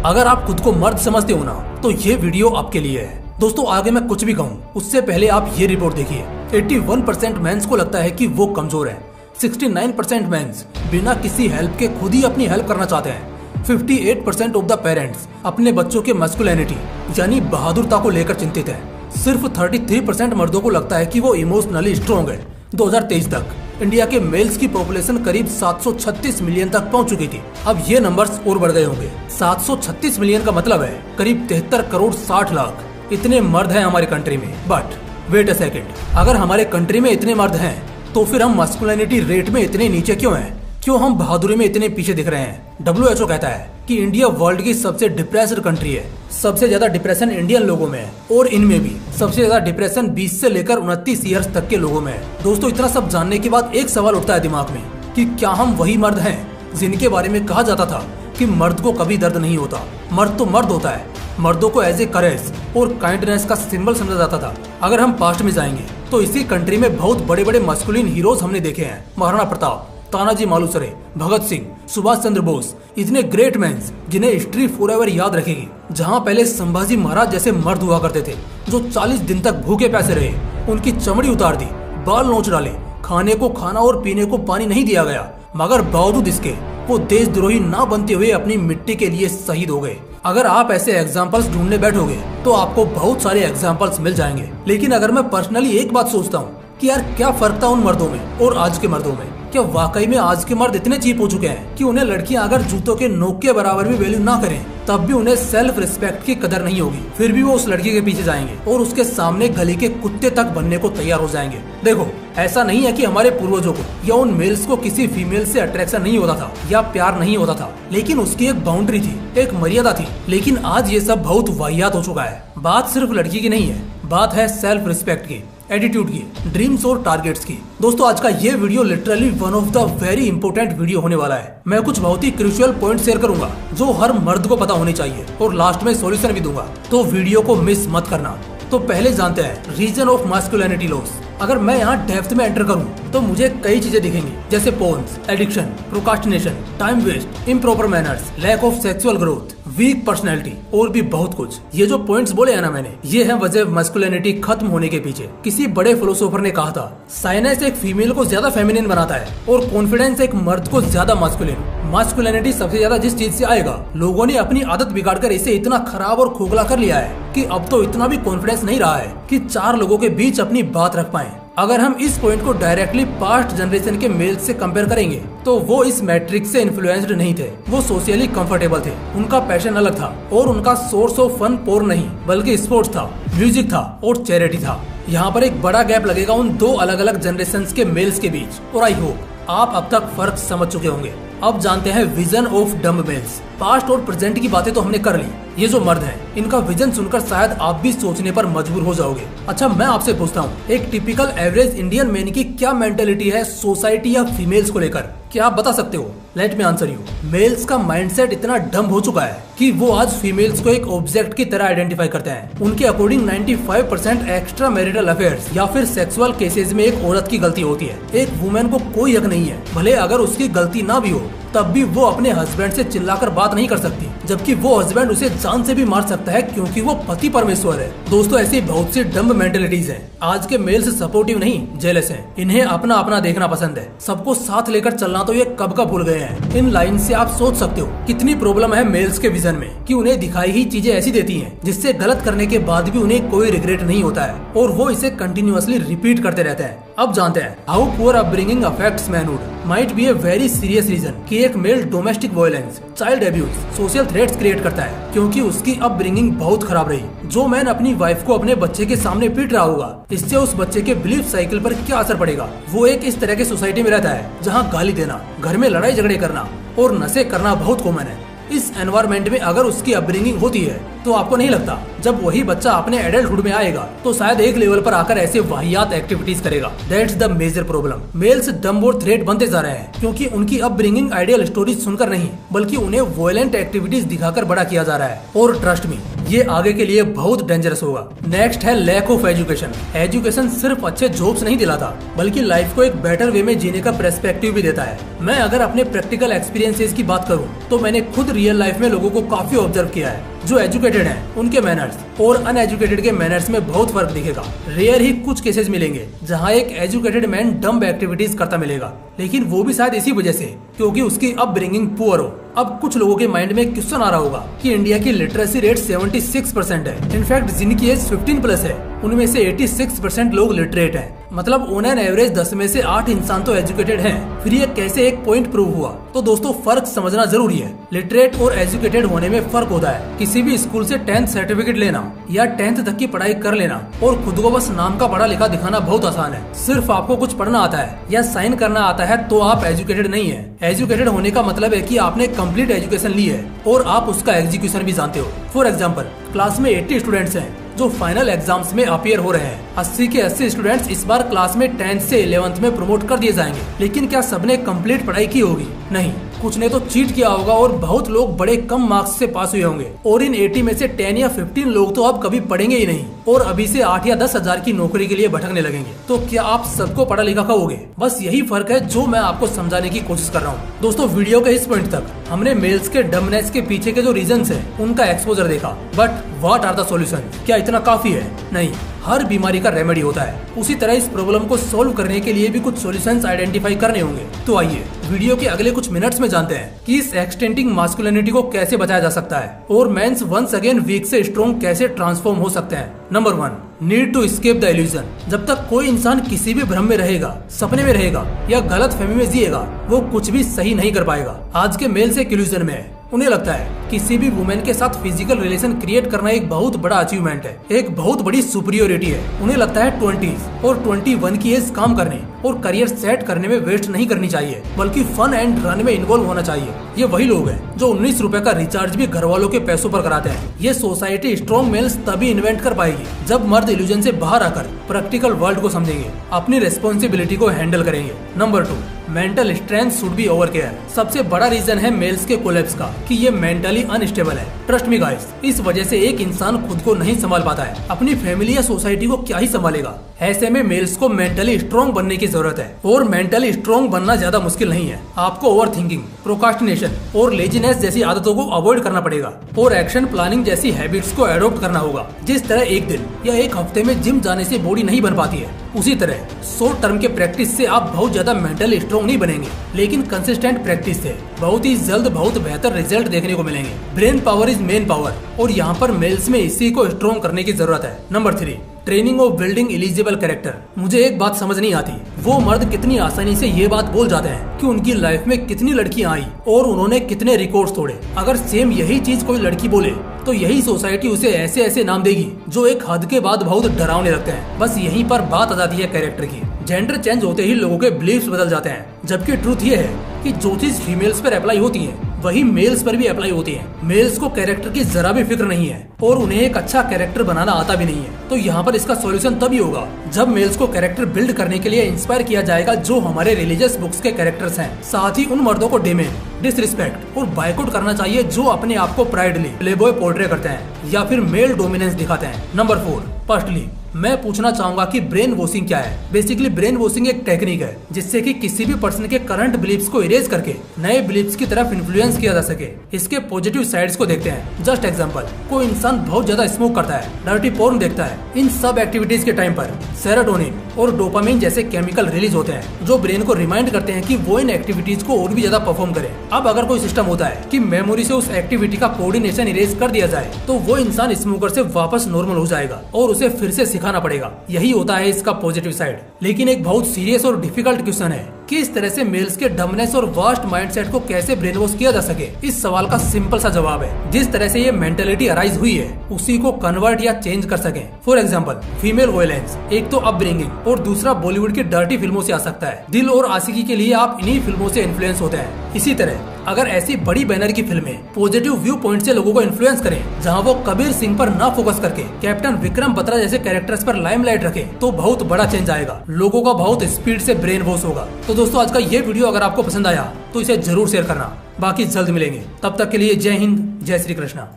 अगर आप खुद को मर्द समझते हो ना तो ये वीडियो आपके लिए है। दोस्तों आगे मैं कुछ भी कहूँ उससे पहले आप ये रिपोर्ट देखिए। 81% मेंस को लगता है कि वो कमजोर है। 69% मेंस बिना किसी हेल्प के खुद ही अपनी हेल्प करना चाहते हैं। 58% ऑफ द पेरेंट्स अपने बच्चों के मस्कुलिनिटी यानी बहादुरता को लेकर चिंतित है। सिर्फ 33% मर्दों को लगता है कि वो इमोशनली स्ट्रॉन्ग है। 2023 तक इंडिया के मेल्स की पॉपुलेशन करीब 736 मिलियन तक पहुंच चुकी थी। अब ये नंबर्स और बढ़ गए होंगे। 736 मिलियन का मतलब है करीब 73 करोड़ 60 लाख इतने मर्द हैं हमारे कंट्री में। बट वेट अ सेकंड, अगर हमारे कंट्री में इतने मर्द हैं तो फिर हम मस्कुलिनिटी रेट में इतने नीचे क्यों हैं? क्यों हम बहादुरी में इतने पीछे दिख रहे हैं? WHO कहता है कि इंडिया वर्ल्ड की सबसे डिप्रेस्ड कंट्री है। सबसे ज्यादा डिप्रेशन इंडियन लोगों में है और इनमें भी सबसे ज्यादा डिप्रेशन 20 से लेकर 29 ईयर्स तक के लोगों में है। दोस्तों इतना सब जानने के बाद एक सवाल उठता है दिमाग में कि क्या हम वही मर्द हैं जिनके बारे में कहा जाता था कि मर्द को कभी दर्द नहीं होता? मर्द तो मर्द होता है। मर्दों को एज ए करेज और काइंडनेस का सिंबल समझा जाता था। अगर हम पास्ट में जाएंगे तो इसी कंट्री में बहुत बड़े बड़े मस्कुलिन हीरोज हमने देखे हैं। महाराणा प्रताप, तानाजी मालुसरे, भगत सिंह, सुभाष चंद्र बोस, इतने ग्रेट मैंस जिन्हें हिस्ट्री फॉरएवर याद रखेगी। जहां पहले संभाजी महाराज जैसे मर्द हुआ करते थे जो 40 दिन तक भूखे प्यासे रहे, उनकी चमड़ी उतार दी, बाल नोच डाले, खाने को खाना और पीने को पानी नहीं दिया गया, मगर बावजूद इसके वो देशद्रोही ना बनते हुए अपनी मिट्टी के लिए शहीद हो गए। अगर आप ऐसे एग्जाम्पल्स ढूंढने बैठोगे तो आपको बहुत सारे एग्जाम्पल्स मिल जाएंगे। लेकिन अगर मैं पर्सनली एक बात सोचता हूँ कि यार क्या फर्क था उन मर्दों में और आज के मर्दों में? क्या वाकई में आज के मर्द इतने चीप हो चुके हैं कि उन्हें लड़कियां अगर जूतों के नोक के बराबर भी वैल्यू ना करें तब भी उन्हें सेल्फ रिस्पेक्ट की कदर नहीं होगी, फिर भी वो उस लड़की के पीछे जाएंगे और उसके सामने गली के कुत्ते तक बनने को तैयार हो जाएंगे। देखो ऐसा नहीं है कि हमारे पूर्वजों को या उन मेल्स को किसी फीमेल से अट्रैक्शन नहीं होता था या प्यार नहीं होता था, लेकिन उसकी एक बाउंड्री थी, एक मर्यादा थी। लेकिन आज ये सब बहुत वाहियात हो चुका है। बात सिर्फ लड़की की नहीं है, बात है सेल्फ रिस्पेक्ट की, एटीट्यूड की, ड्रीम्स और टारगेट्स की। दोस्तों आज का ये video literally one of the very important video होने वाला है। मैं कुछ बहुत ही क्रूशियल पॉइंट शेयर करूंगा जो हर मर्द को पता होने चाहिए और लास्ट में सॉल्यूशन भी दूंगा, तो वीडियो को मिस मत करना। तो पहले जानते हैं रीजन ऑफ मास्कुलिनिटी लॉस। अगर मैं यहाँ डेप्थ में एंटर करूँ तो मुझे कई चीजें दिखेंगी, जैसे porns, addiction, procrastination, time waste, improper manners, lack of sexual growth, weak personality और भी बहुत कुछ। ये जो पॉइंट्स बोले हैं ना मैंने, ये है वजह मस्कुलिनिटी खत्म होने के पीछे। किसी बड़े फिलोसोफर ने कहा था, साइनेस एक फीमेल को ज्यादा फेमिनिन बनाता है और कॉन्फिडेंस एक मर्द को ज्यादा मास्कुलिन। मास्कुलिनिटी सबसे ज्यादा जिस चीज से आएगा, लोगों ने अपनी आदत बिगाड़कर इसे इतना खराब और खोखला कर लिया है कि अब तो इतना भी कॉन्फिडेंस नहीं रहा है कि 4 लोगों के बीच अपनी बात रख पाए। अगर हम इस पॉइंट को डायरेक्टली पास्ट जनरेशन के मेल्स से कंपेयर करेंगे तो वो इस मैट्रिक्स से इन्फ्लुएंस्ड नहीं थे। वो सोशली कंफर्टेबल थे, उनका पैशन अलग था और उनका सोर्स ऑफ फन पोर्न नहीं बल्कि स्पोर्ट्स था, म्यूजिक था और चैरिटी था। यहाँ पर एक बड़ा गैप लगेगा उन 2 अलग अलग जनरेशन के मेल्स के बीच और आई होप आप अब तक फर्क समझ चुके होंगे। अब जानते हैं vision of dumb males. Past और प्रेजेंट की बातें तो हमने कर ली। ये जो मर्द हैं, इनका विजन सुनकर शायद आप भी सोचने पर मजबूर हो जाओगे। अच्छा मैं आपसे पूछता हूँ, एक टिपिकल एवरेज इंडियन मैन की क्या मेंटेलिटी है सोसाइटी या फीमेल्स को लेकर? क्या आप बता सकते हो? Let me answer you. Males का माइंडसेट इतना डम्ब हो चुका है कि वो आज फीमेल्स को एक ऑब्जेक्ट की तरह आइडेंटिफाई करते हैं। उनके अकॉर्डिंग 95% एक्स्ट्रा मैरिटल अफेयर्स या फिर सेक्सुअल केसेस में एक औरत की गलती होती है। एक वुमेन को कोई हक नहीं है, भले अगर उसकी गलती ना भी हो तब भी वो अपने हस्बैंड से चिल्लाकर बात नहीं कर सकती, जबकि वो हस्बैंड उसे जान से भी मार सकता है क्योंकि वो पति परमेश्वर है। दोस्तों ऐसी बहुत सी डम्ब मेंटेलिटीज हैं। आज के मेल्स सपोर्टिव नहीं, जेलस हैं। इन्हें अपना अपना देखना पसंद है। सबको साथ लेकर चलना तो ये कब का भूल गए हैं। इन लाइन से आप सोच सकते हो कितनी प्रॉब्लम है मेल्स के विजन में कि उन्हें दिखाई ही चीजें ऐसी देती हैं जिससे गलत करने के बाद भी उन्हें कोई रिग्रेट नहीं होता है और वो इसे कंटिन्यूअसली रिपीट करते रहते हैं। अब जानते हैं how poor upbringing affects manhood might be a very serious reason कि एक male domestic violence, child abuse, social threats create करता है क्योंकि उसकी अपब्रिंगिंग बहुत खराब रही। जो मैन अपनी वाइफ को अपने बच्चे के सामने पीट रहा होगा, इससे उस बच्चे के बिलीफ साइकिल पर क्या असर पड़ेगा? वो एक इस तरह की सोसाइटी में रहता है जहाँ गाली देना, घर में लड़ाई झगड़े करना और नशे करना बहुत कॉमन है। इस एनवायरमेंट में अगर उसकी अपब्रिंगिंग होती है तो आपको नहीं लगता जब वही बच्चा अपने एडल्टहुड में आएगा तो शायद एक लेवल पर आकर ऐसे वाहियात एक्टिविटीज करेगा। That's the major problem. Males dumb और थ्रेट बनते जा रहे हैं क्योंकि उनकी अपब्रिंगिंग आइडियल स्टोरीज सुनकर नहीं बल्कि उन्हें वॉयलेंट एक्टिविटीज दिखाकर बड़ा किया जा रहा है। और ट्रस्ट मी, ये आगे के लिए बहुत डेंजरस होगा। नेक्स्ट है लैक ऑफ एजुकेशन। एजुकेशन सिर्फ अच्छे जॉब्स नहीं दिलाता बल्कि लाइफ को एक बेटर वे में जीने का पर्सपेक्टिव भी देता है। मैं अगर अपने प्रैक्टिकल एक्सपीरियंसेस की बात करूं तो मैंने खुद रियल लाइफ में लोगों को काफी ऑब्जर्व किया है। जो एजुकेटेड हैं उनके मैनर्स और अनएजुकेटेड के मैनर्स में बहुत फर्क दिखेगा। रेयर ही कुछ केसेस मिलेंगे जहां एक एजुकेटेड मैन डम्ब एक्टिविटीज करता मिलेगा, लेकिन वो भी शायद इसी वजह से क्योंकि उसकी अपब्रिंगिंग पुअर हो। अब कुछ लोगों के माइंड में क्वेश्चन आ रहा होगा कि इंडिया की लिटरेसी रेट 76% है। इनफैक्ट जिनकी एज 15 प्लस है उनमें से 86% लोग लिटरेट हैं। मतलब ऑन एन एवरेज 10 में से 8 इंसान तो एजुकेटेड हैं। फिर ये कैसे एक पॉइंट प्रूव हुआ? तो दोस्तों फर्क समझना जरूरी है। लिटरेट और एजुकेटेड होने में फर्क होता है। किसी भी स्कूल से 10th सर्टिफिकेट लेना या 10th तक की पढ़ाई कर लेना और खुद को बस नाम का पढ़ा लिखा दिखाना बहुत आसान है। सिर्फ आपको कुछ पढ़ना आता है या साइन करना आता है तो आप एजुकेटेड नहीं है। एजुकेटेड होने का मतलब है कि आपने कंप्लीट एजुकेशन ली है और आप उसका एग्जीक्यूशन भी जानते हो। फॉर एग्जाम्पल, क्लास में 80 स्टूडेंट्स हैं जो फाइनल एग्जाम्स में अपीयर हो रहे हैं। 80 के 80 स्टूडेंट्स इस बार क्लास में 10th से 11th में प्रमोट कर दिए जाएंगे। लेकिन क्या सबने कंप्लीट पढ़ाई की होगी? नहीं, कुछ ने तो चीट किया होगा और बहुत लोग बड़े कम मार्क्स से पास हुए होंगे। और इन 80 में से 10 या 15 लोग तो अब कभी पढ़ेंगे ही नहीं और अभी से 8 या 10 हजार की नौकरी के लिए भटकने लगेंगे। तो क्या आप सबको पढ़ा लिखा कहोगे? बस यही फर्क है जो मैं आपको समझाने की कोशिश कर रहा हूँ। दोस्तों वीडियो के इस पॉइंट तक हमने मेल्स के डम्बनेस के पीछे के जो रीजंस हैं उनका एक्सपोजर देखा। But what are the solution? क्या इतना काफी है? नहीं, हर बीमारी का रेमेडी होता है। उसी तरह इस प्रॉब्लम को सोल्व करने के लिए भी कुछ सॉल्यूशंस आइडेंटिफाई करने होंगे। तो आइए वीडियो के अगले कुछ मिनट्स में जानते हैं कि इस एक्सटेंडिंग मास्कुलिनिटी को कैसे बचाया जा सकता है और मेंस वंस अगेन वीक से स्ट्रॉन्ग कैसे ट्रांसफॉर्म हो सकते हैं। Number 1, need to escape the illusion. जब तक कोई इंसान किसी भी भ्रम में रहेगा, सपने में रहेगा या गलत फहमी में जिएगा, वो कुछ भी सही नहीं कर पाएगा। आज के मेल्स एक इल्यूजन में है। उन्हें लगता है किसी भी वुमेन के साथ फिजिकल रिलेशन क्रिएट करना एक बहुत बड़ा अचीवमेंट है, एक बहुत बड़ी सुपीरियोरिटी है। उन्हें लगता है 20s और 21 की एज काम करने और करियर सेट करने में वेस्ट नहीं करनी चाहिए बल्कि फन एंड रन में इन्वॉल्व होना चाहिए। ये वही लोग हैं जो 19 रुपए का रिचार्ज भी घर वालों के पैसों पर कराते हैं। ये सोसाइटी स्ट्रॉन्ग मेल्स तभी इन्वेंट कर पाएगी जब मर्द इल्यूजन से बाहर आकर प्रैक्टिकल वर्ल्ड को समझेंगे, अपनी रेस्पॉन्सिबिलिटी को हैंडल करेंगे। Number 2, mental strength should be over care. सबसे बड़ा रीजन है मेल्स के कोलैप्स का कि ये मेंटली अनस्टेबल है। ट्रस्ट मी गाइस, इस वजह से एक इंसान खुद को नहीं संभाल पाता है, अपनी फैमिली या सोसाइटी को क्या ही संभालेगा। ऐसे में मेल्स को मेंटली स्ट्रॉन्ग बनने की जरूरत है और मेंटली स्ट्रॉन्ग बनना ज्यादा मुश्किल नहीं है। आपको ओवर थिंकिंग, प्रोक्रास्टिनेशन और लेजीनेस जैसी आदतों को अवॉइड करना पड़ेगा और एक्शन प्लानिंग जैसी हैबिट्स को एडॉप्ट करना होगा। जिस तरह एक दिन या एक हफ्ते में जिम जाने से बॉडी नहीं बन पाती है, उसी तरह शॉर्ट टर्म के प्रैक्टिस से आप बहुत ज्यादा मेंटली स्ट्रॉन्ग नहीं बनेंगे, लेकिन कंसिस्टेंट प्रैक्टिस से बहुत ही जल्द बहुत बेहतर रिजल्ट देखने को मिलेंगे। Brain power is main power और यहाँ पर मेल्स में इसी को स्ट्रॉन्ग करने की जरूरत है। Number 3, training of building eligible character. मुझे एक बात समझ नहीं आती, वो मर्द कितनी आसानी से ये बात बोल जाते हैं कि उनकी लाइफ में कितनी लड़कियां आई और उन्होंने कितने रिकॉर्ड्स तोड़े। अगर सेम यही चीज कोई लड़की बोले तो यही सोसाइटी उसे ऐसे ऐसे नाम देगी जो एक हद के बाद बहुत डरावने लगते हैं। बस यहीं पर बात आ जाती है कैरेक्टर की। जेंडर चेंज होते ही लोगों के बिलीफ्स बदल जाते हैं, जबकि ट्रूथ ये है कि जो चीज फीमेल्स पर अप्लाई होती है वही मेल्स पर भी अप्लाई होती है। मेल्स को कैरेक्टर की जरा भी फिक्र नहीं है और उन्हें एक अच्छा कैरेक्टर बनाना आता भी नहीं है। तो यहाँ पर इसका सॉल्यूशन तभी होगा जब मेल्स को कैरेक्टर बिल्ड करने के लिए इंस्पायर किया जाएगा जो हमारे रिलीजियस बुक्स के कैरेक्टर्स हैं। साथ ही उन मर्दों को डिमेन, डिसरिस्पेक्ट और बायकॉट करना चाहिए जो अपने आप को प्राइडली प्लेबॉय पोर्ट्रे करते हैं या फिर मेल डोमिनेंस दिखाते हैं। नंबर 4, फर्स्टली मैं पूछना चाहूंगा कि ब्रेन वॉशिंग क्या है। बेसिकली ब्रेन वॉशिंग एक टेक्निक है जिससे कि किसी भी पर्सन के करंट बिलीफ्स को इरेज करके नए बिलीफ्स की तरफ इन्फ्लुएंस किया जा सके। इसके पॉजिटिव साइड्स को देखते हैं। जस्ट एग्जांपल, कोई इंसान बहुत ज्यादा स्मोक करता है, डर्टी पोर्न देखता है, इन सब एक्टिविटीज के टाइम पर सेरोटोनिन और डोपामिन जैसे केमिकल रिलीज होते हैं जो ब्रेन को रिमाइंड करते हैं कि वो इन एक्टिविटीज को और भी ज्यादा परफॉर्म करे। अब अगर कोई सिस्टम होता है कि मेमोरी से उस एक्टिविटी का कोऑर्डिनेशन इरेज कर दिया जाए तो वो इंसान स्मोकर से वापस नॉर्मल हो जाएगा और उसे फिर से सिखाना पड़ेगा। यही होता है इसका पॉजिटिव साइड। लेकिन एक बहुत सीरियस और डिफिकल्ट क्वेश्चन है कि इस तरह से मेल्स के डमनेस और वास्ट माइंडसेट को कैसे ब्रेन वॉश किया जा सके। इस सवाल का सिंपल सा जवाब है, जिस तरह से ये मेंटेलिटी अराइज हुई है उसी को कन्वर्ट या चेंज कर सके। फॉर एग्जाम्पल, फीमेल वॉयलेंस एक तो अपब्रिंगिंग और दूसरा बॉलीवुड की डर्टी फिल्मों से आ सकता है। दिल और आशिकी के लिए आप इन्हीं फिल्मों से इन्फ्लुएंस होते हैं। इसी तरह अगर ऐसी बड़ी बैनर की फिल्में पॉजिटिव व्यू पॉइंट से लोगों को इन्फ्लुएंस करें, जहां वो कबीर सिंह पर ना फोकस करके कैप्टन विक्रम बत्रा जैसे कैरेक्टर्स पर लाइमलाइट रखे, तो बहुत बड़ा चेंज आएगा। लोगों का बहुत स्पीड से ब्रेन वॉश होगा। तो दोस्तों आज का ये वीडियो अगर आपको पसंद आया तो इसे जरूर शेयर करना। बाकी जल्द मिलेंगे, तब तक के लिए जय हिंद, जय श्री कृष्णा।